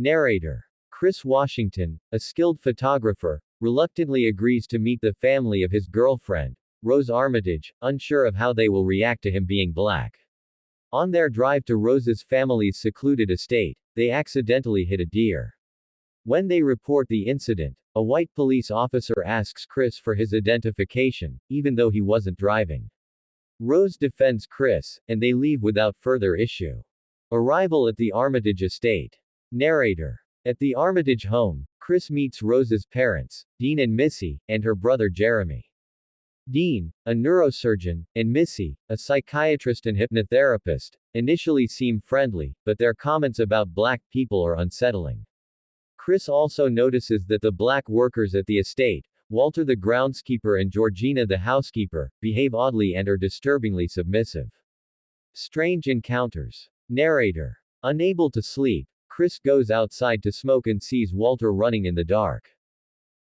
Narrator. Chris Washington, a skilled photographer, reluctantly agrees to meet the family of his girlfriend, Rose Armitage, unsure of how they will react to him being black. On their drive to Rose's family's secluded estate, they accidentally hit a deer. When they report the incident, a white police officer asks Chris for his identification, even though he wasn't driving. Rose defends Chris, and they leave without further issue. Arrival at the Armitage estate. Narrator. At the Armitage home, Chris meets Rose's parents, Dean and Missy, and her brother Jeremy. Dean, a neurosurgeon, and Missy, a psychiatrist and hypnotherapist, initially seem friendly, but their comments about black people are unsettling. Chris also notices that the black workers at the estate, Walter the groundskeeper and Georgina the housekeeper, behave oddly and are disturbingly submissive. Strange encounters. Narrator. Unable to sleep, Chris goes outside to smoke and sees Walter running in the dark.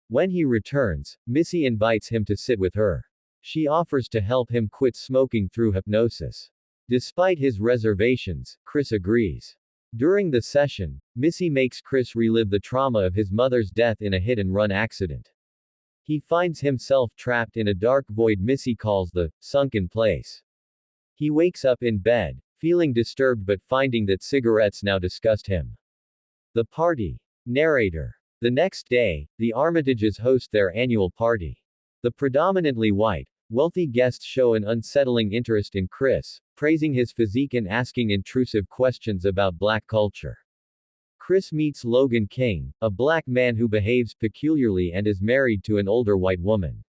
When he returns, Missy invites him to sit with her. She offers to help him quit smoking through hypnosis. Despite his reservations, Chris agrees. During the session, Missy makes Chris relive the trauma of his mother's death in a hit-and-run accident. He finds himself trapped in a dark void Missy calls the sunken place. He wakes up in bed, feeling disturbed but finding that cigarettes now disgust him. The party. Narrator. The next day, the Armitages host their annual party. The predominantly white, wealthy guests show an unsettling interest in Chris, praising his physique and asking intrusive questions about black culture. Chris meets Logan King, a black man who behaves peculiarly and is married to an older white woman.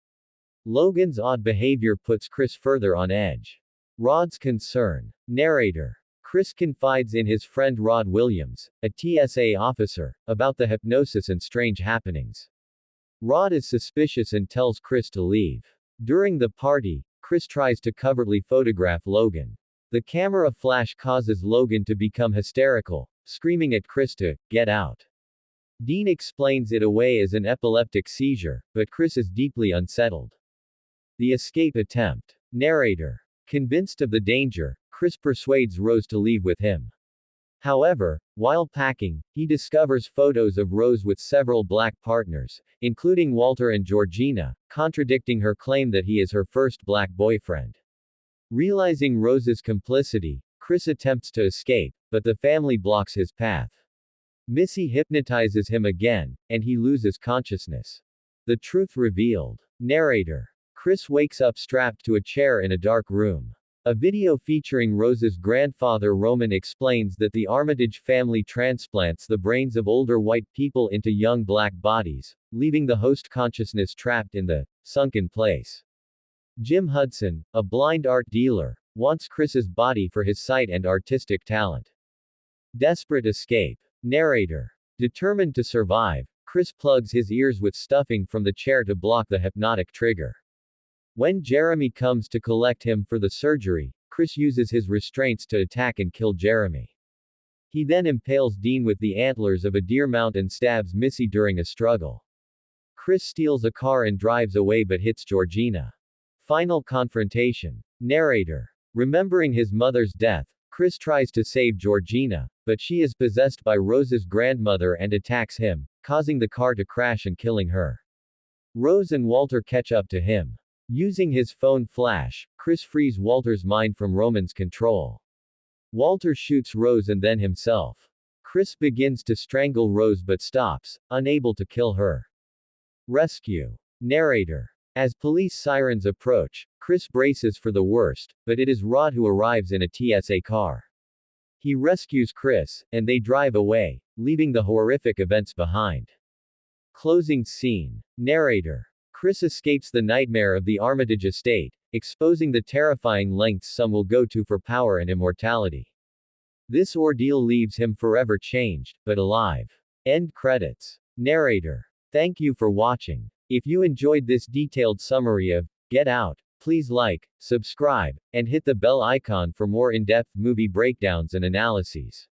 Logan's odd behavior puts Chris further on edge. Rod's concern. Narrator. Chris confides in his friend Rod Williams, a TSA officer, about the hypnosis and strange happenings. Rod is suspicious and tells Chris to leave. During the party, Chris tries to covertly photograph Logan. The camera flash causes Logan to become hysterical, screaming at Chris to get out. Dean explains it away as an epileptic seizure, but Chris is deeply unsettled. The escape attempt. Narrator. Convinced of the danger, Chris persuades Rose to leave with him. However, while packing, he discovers photos of Rose with several black partners, including Walter and Georgina, contradicting her claim that he is her first black boyfriend. Realizing Rose's complicity, Chris attempts to escape, but the family blocks his path. Missy hypnotizes him again, and he loses consciousness. The truth revealed. Narrator. Chris wakes up strapped to a chair in a dark room. A video featuring Rose's grandfather Roman explains that the Armitage family transplants the brains of older white people into young black bodies, leaving the host consciousness trapped in the sunken place. Jim Hudson, a blind art dealer, wants Chris's body for his sight and artistic talent. Desperate escape. Narrator. Determined to survive, Chris plugs his ears with stuffing from the chair to block the hypnotic trigger. When Jeremy comes to collect him for the surgery, Chris uses his restraints to attack and kill Jeremy. He then impales Dean with the antlers of a deer mount and stabs Missy during a struggle. Chris steals a car and drives away but hits Georgina. Final confrontation. Narrator. Remembering his mother's death, Chris tries to save Georgina, but she is possessed by Rose's grandmother and attacks him, causing the car to crash and killing her. Rose and Walter catch up to him. Using his phone flash, Chris frees Walter's mind from Roman's control. Walter shoots Rose and then himself. Chris begins to strangle Rose but stops, unable to kill her. Rescue. Narrator. As police sirens approach, Chris braces for the worst, but it is Rod who arrives in a TSA car. He rescues Chris, and they drive away, leaving the horrific events behind. Closing scene. Narrator. Chris escapes the nightmare of the Armitage estate, exposing the terrifying lengths some will go to for power and immortality. This ordeal leaves him forever changed, but alive. End credits. Narrator. Thank you for watching. If you enjoyed this detailed summary of Get Out, please like, subscribe, and hit the bell icon for more in-depth movie breakdowns and analyses.